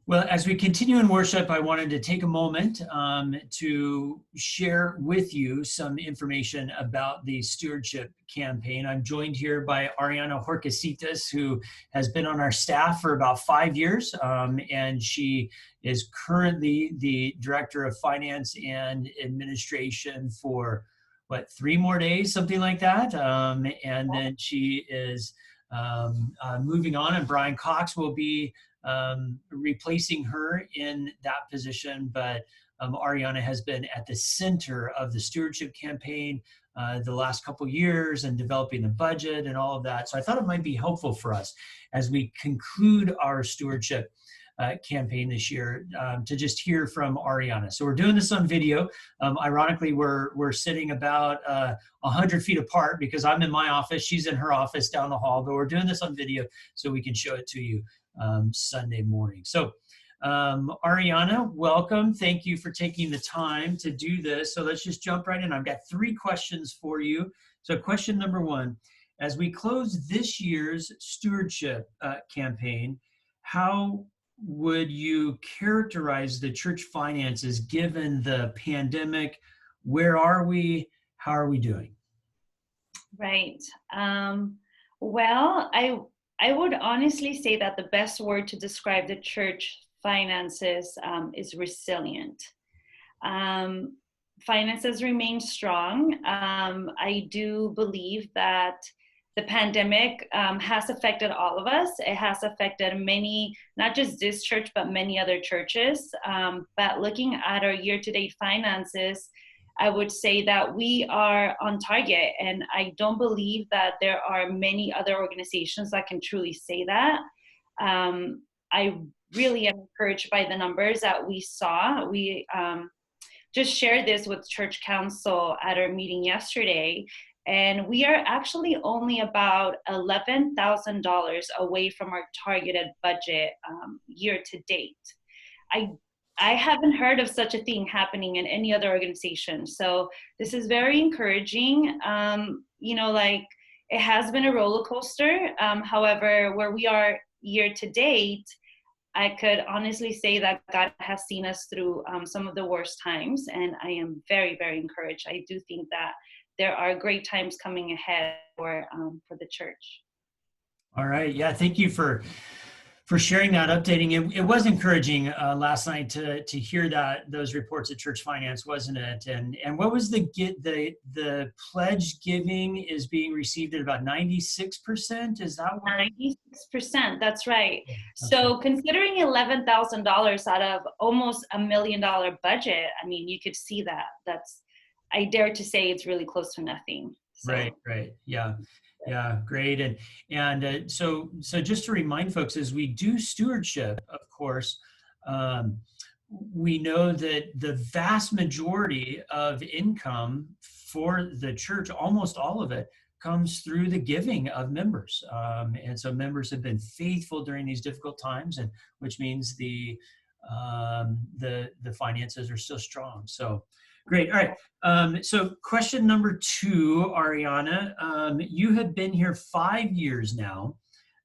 Well, as we continue in worship, I wanted to take a moment to share with you some information about the stewardship campaign. I'm joined here by Ariana Horcasitas, who has been on our staff for about 5 years, and she is currently the Director of Finance and Administration for, 3 more days, something like that. And then she is moving on, and Brian Cox will be replacing her in that position. But Ariana has been at the center of the stewardship campaign the last couple years and developing the budget and all of that. So I thought it might be helpful for us as we conclude our stewardship campaign this year to just hear from Ariana. So we're doing this on video. Ironically, we're sitting about 100 feet apart because I'm in my office, she's in her office down the hall, but we're doing this on video so we can show it to you Sunday morning. So Ariana, welcome. Thank you for taking the time to do this. So let's just jump right in. I've got 3 questions for you. So question number 1, as we close this year's stewardship campaign, how would you characterize the church finances given the pandemic? Where are we? How are we doing? Right. Well, I would honestly say that the best word to describe the church finances is resilient. Finances remain strong. I do believe that the pandemic has affected all of us. It has affected many, not just this church, but many other churches. But looking at our year-to-date finances, I would say that we are on target, and I don't believe that there are many other organizations that can truly say that. I really am encouraged by the numbers that we saw. We just shared this with Church Council at our meeting yesterday, and we are actually only about $11,000 away from our targeted budget year to date. I haven't heard of such a thing happening in any other organization. So this is very encouraging. It has been a roller coaster. However, where we are year to date, I could honestly say that God has seen us through some of the worst times, and I am very, very encouraged. I do think that there are great times coming ahead for the church. All right. Yeah. Thank you for sharing that, updating. It was encouraging last night to hear those reports at Church Finance, wasn't it? And what was the pledge giving is being received at about 96%? Is that what? 96%, that's right. Okay. So considering $11,000 out of almost $1 million budget, I mean, you could see that. I dare to say it's really close to nothing. So. Right. Yeah. Yeah, great. And so just to remind folks, as we do stewardship, of course, we know that the vast majority of income for the church, almost all of it, comes through the giving of members. And so members have been faithful during these difficult times, and which means the finances are still strong. So great. All right. So question number 2, Ariana, you have been here 5 years now.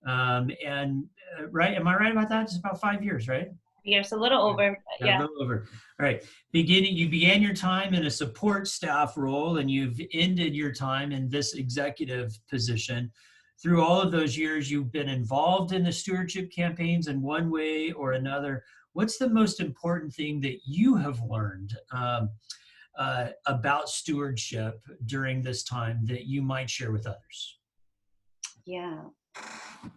And right, am I right about that? It's about 5 years, right? Yes, a little over. Yeah. A little over. All right. You began your time in a support staff role, and you've ended your time in this executive position. Through all of those years, you've been involved in the stewardship campaigns in one way or another. What's the most important thing that you have learned about stewardship during this time that you might share with others? Yeah.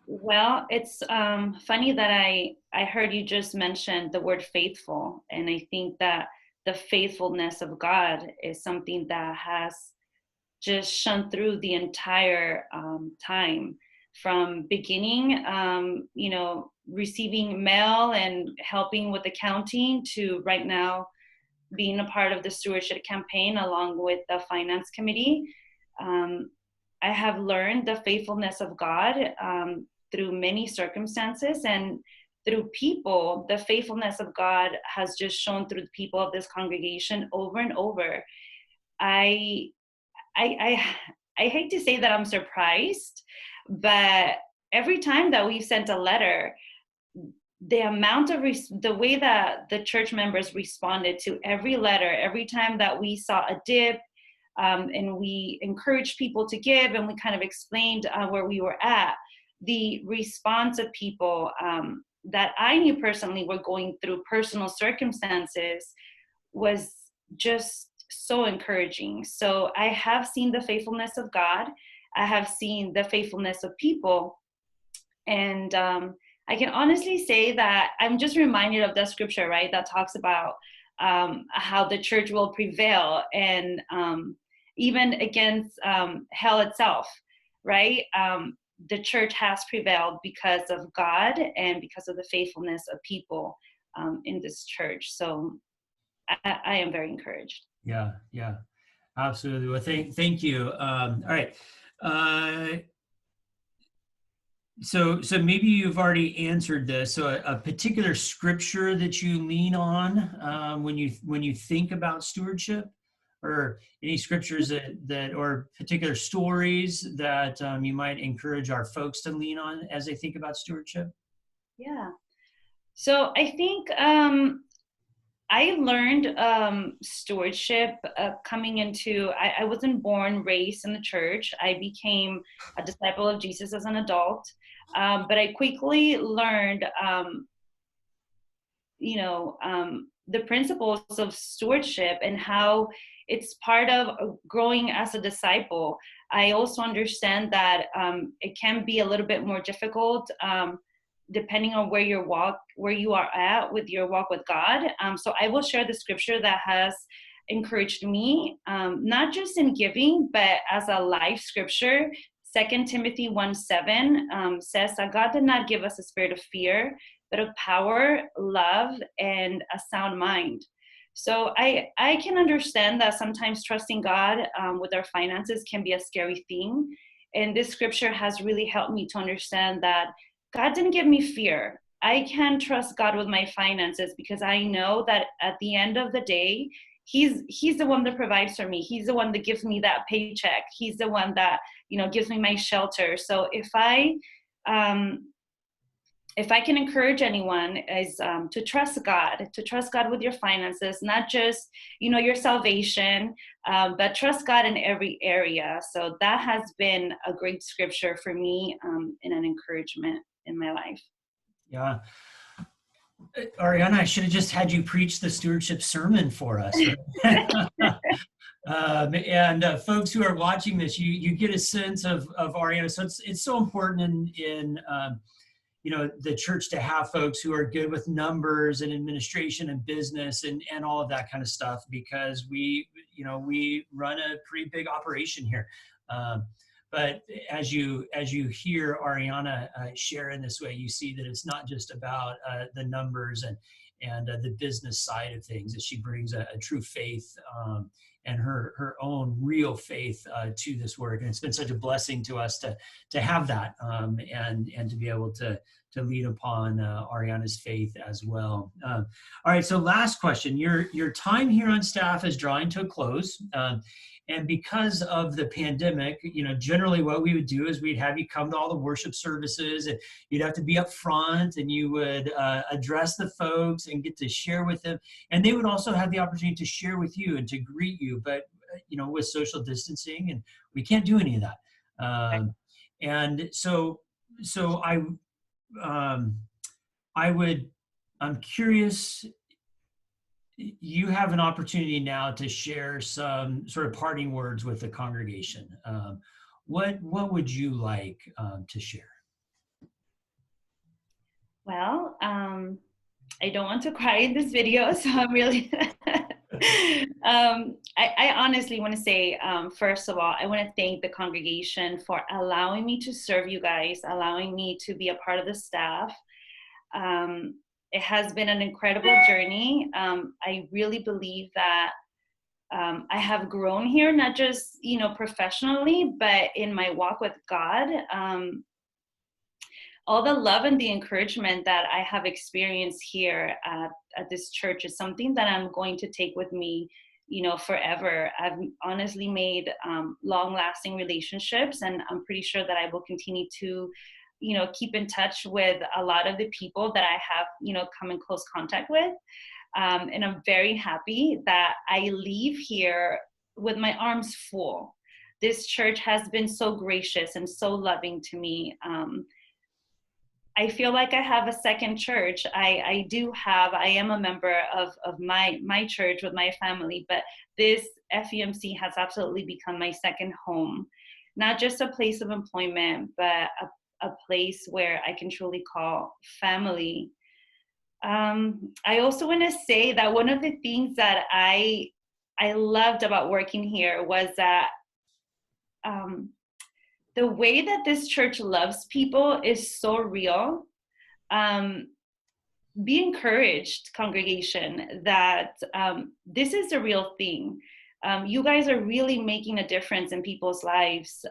Well, it's funny that I heard you just mention the word faithful. And I think that the faithfulness of God is something that has just shone through the entire time, from beginning, receiving mail and helping with accounting, to right now being a part of the stewardship campaign along with the finance committee. I have learned the faithfulness of God through many circumstances and through people. The faithfulness of God has just shown through the people of this congregation over and over. I hate to say that I'm surprised, but every time that we've sent a letter, the amount of the way that the church members responded to every letter, every time that we saw a dip, and we encouraged people to give, and we kind of explained where we were at, the response of people that I knew personally were going through personal circumstances was just so encouraging. So I have seen the faithfulness of God. I have seen the faithfulness of people. And I can honestly say that I'm just reminded of that scripture, right, that talks about how the church will prevail, and even against hell itself, right? The church has prevailed because of God and because of the faithfulness of people in this church. So I am very encouraged. Yeah, yeah, absolutely. Well, thank you. All right. So maybe you've already answered this. So a particular scripture that you lean on when you think about stewardship, or any scriptures that or particular stories that you might encourage our folks to lean on as they think about stewardship? Yeah. So I think I learned stewardship coming into, I wasn't born, raised in the church. I became a disciple of Jesus as an adult. But I quickly learned, the principles of stewardship and how it's part of growing as a disciple. I also understand that it can be a little bit more difficult depending on where you are at with your walk with God. So I will share the scripture that has encouraged me, not just in giving, but as a life scripture. 2 Timothy 1:7 says that God did not give us a spirit of fear, but of power, love, and a sound mind. So I can understand that sometimes trusting God with our finances can be a scary thing. And this scripture has really helped me to understand that God didn't give me fear. I can trust God with my finances because I know that at the end of the day, He's the one that provides for me. He's the one that gives me that paycheck. He's the one that gives me my shelter. So if I can encourage anyone, is to trust God with your finances, not just your salvation, but trust God in every area. So that has been a great scripture for me, and an encouragement in my life. Yeah. Ariana, I should have just had you preach the stewardship sermon for us. Right? And folks who are watching this, you get a sense of Ariana. So it's so important in the church to have folks who are good with numbers and administration and business and all of that kind of stuff, because we run a pretty big operation here. But as you hear Ariana share in this way, you see that it's not just about the numbers and the business side of things, that she brings a true faith and her own real faith to this work. And it's been such a blessing to us to have that and to be able to lead upon Ariana's faith as well. All right, so last question. Your time here on staff is drawing to a close. And because of the pandemic, generally what we would do is we'd have you come to all the worship services, and you'd have to be up front, and you would address the folks and get to share with them. And they would also have the opportunity to share with you and to greet you, but with social distancing, and we can't do any of that. And so I'm curious, you have an opportunity now to share some sort of parting words with the congregation. What would you like to share? Well, I don't want to cry in this video, so I'm really, I honestly want to say, first of all, I want to thank the congregation for allowing me to serve you guys, allowing me to be a part of the staff. It has been an incredible journey. I really believe that I have grown here, not just, professionally, but in my walk with God. All the love and the encouragement that I have experienced here at this church is something that I'm going to take with me, forever. I've honestly made long-lasting relationships, and I'm pretty sure that I will continue to keep in touch with a lot of the people that I have, come in close contact with. And I'm very happy that I leave here with my arms full. This church has been so gracious and so loving to me. I feel like I have a second church. I am a member of my church with my family, but this FEMC has absolutely become my second home. Not just a place of employment, but a place where I can truly call family. I also want to say that one of the things that I loved about working here was that the way that this church loves people is so real. Be encouraged, congregation, that this is a real thing. You guys are really making a difference in people's lives,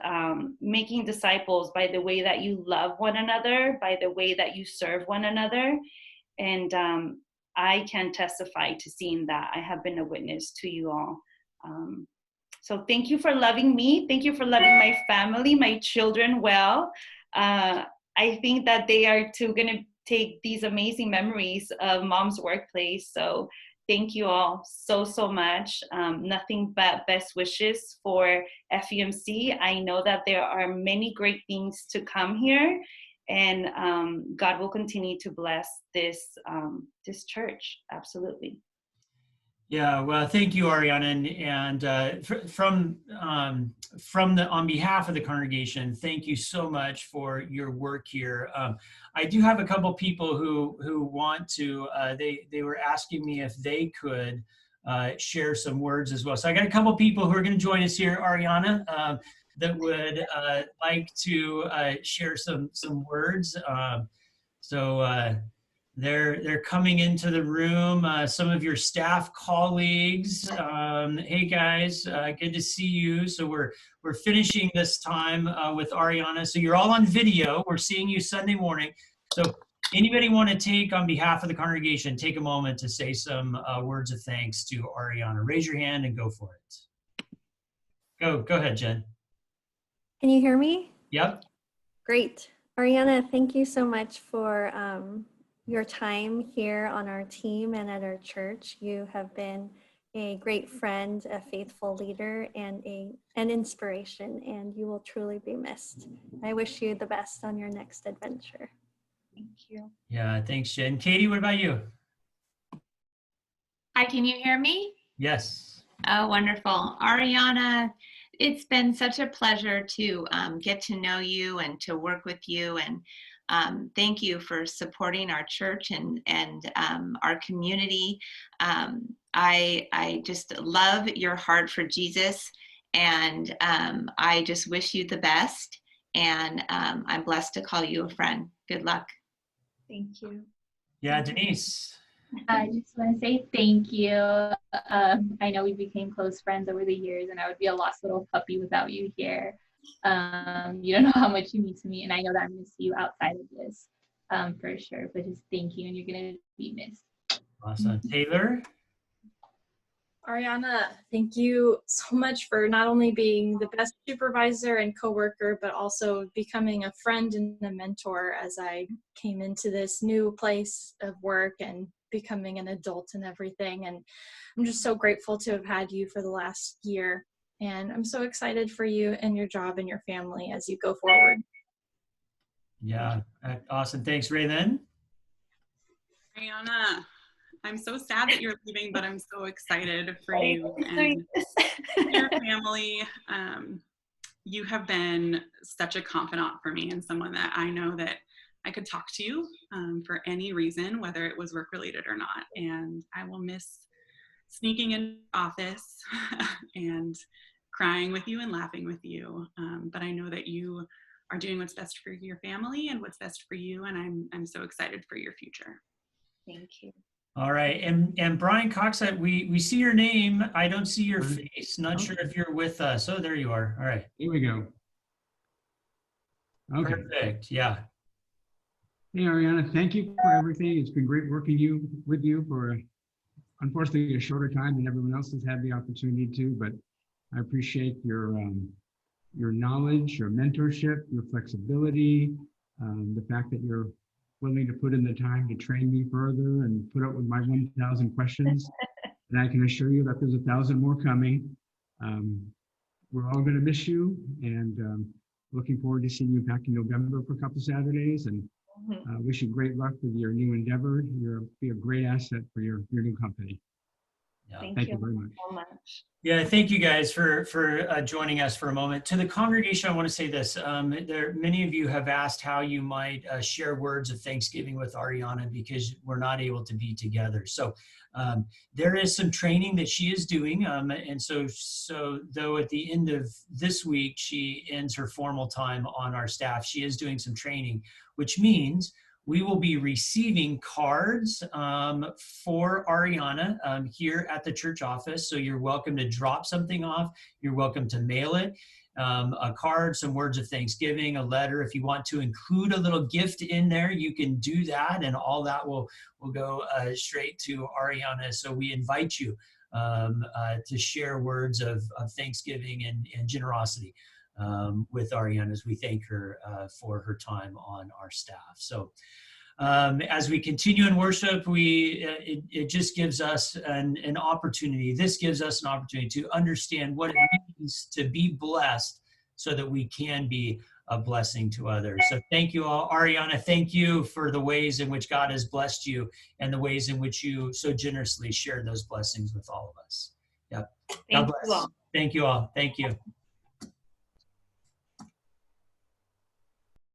making disciples by the way that you love one another, by the way that you serve one another. And I can testify to seeing that. I have been a witness to you all. So thank you for loving me. Thank you for loving my family, my children well. I think that they are too going to take these amazing memories of Mom's Workplace. So thank you all so much. Nothing but best wishes for FEMC. I know that there are many great things to come here, and God will continue to bless this church. Absolutely. Yeah, well, thank you, Ariana, and on behalf of the congregation, thank you so much for your work here. I do have a couple people who want to. They were asking me if they could share some words as well. So I got a couple people who are going to join us here, Ariana, that would like to share some words. They're coming into the room. Some of your staff colleagues. Hey guys, good to see you. So we're finishing this time with Ariana. So you're all on video. We're seeing you Sunday morning. So anybody want to take, on behalf of the congregation, take a moment to say some words of thanks to Ariana. Raise your hand and go for it. Go ahead, Jen. Can you hear me? Yep. Great. Ariana, thank you so much for your time here on our team and at our church. You have been a great friend, a faithful leader, and an inspiration, and you will truly be missed. I wish you the best on your next adventure. Thank you. Yeah, thanks, Jen. Katie, what about you? Hi, can you hear me? Yes. Oh, wonderful. Ariana, it's been such a pleasure to get to know you and to work with you, and thank you for supporting our church and our community. I just love your heart for Jesus, and I just wish you the best, and I'm blessed to call you a friend. Good luck. Thank you. Yeah, Denise. I just want to say thank you. I know we became close friends over the years, and I would be a lost little puppy without you here. You don't know how much you mean to me, and I know that I miss you outside of this, for sure. But just thank you, and you're gonna be missed. Awesome. Taylor? Ariana, thank you so much for not only being the best supervisor and coworker, but also becoming a friend and a mentor as I came into this new place of work and becoming an adult and everything. And I'm just so grateful to have had you for the last year. And I'm so excited for you and your job and your family as you go forward. Yeah, awesome. Thanks, Raven. Ariana, I'm so sad that you're leaving, but I'm so excited for you and your family. You have been such a confidant for me and someone that I know that I could talk to you for any reason, whether it was work related or not. And I will miss sneaking in the office and crying with you and laughing with you. But I know that you are doing what's best for your family and what's best for you. And I'm so excited for your future. Thank you. All right, and Brian Cox, we see your name. I don't see your face. Not sure if you're with us. Oh, there you are. All right. Here we go. Okay. Perfect. Yeah. Hey, Ariana, thank you for everything. It's been great working with you for, unfortunately, a shorter time than everyone else has had the opportunity to, but I appreciate your knowledge, your mentorship, your flexibility, The fact that you're willing to put in the time to train me further and put up with my 1,000 questions. And I can assure you that there's 1,000 more coming. We're all going to miss you, and looking forward to seeing you back in November for a couple Saturdays, and wish you great luck with your new endeavor. You'll be a great asset for your new company. Yeah. Thank you very much. so much. Yeah, thank you guys for joining us for a moment. To the congregation, I want to say this. Many of you have asked how you might share words of thanksgiving with Ariana because we're not able to be together. So there is some training that she is doing. And so though at the end of this week, she ends her formal time on our staff, she is doing some training, which means we will be receiving cards for Ariana here at the church office. So you're welcome to drop something off. You're welcome to mail it. A card, some words of thanksgiving, a letter. If you want to include a little gift in there, you can do that. And all that will go straight to Ariana. So we invite you to share words of thanksgiving and generosity with Ariana as we thank her for her time on our staff. So as we continue in worship, it just gives us an opportunity. This gives us an opportunity to understand what it means to be blessed so that we can be a blessing to others. So thank you all. Ariana, thank you for the ways in which God has blessed you and the ways in which you so generously share those blessings with all of us. Yep. God bless. Thank you all. Thank you.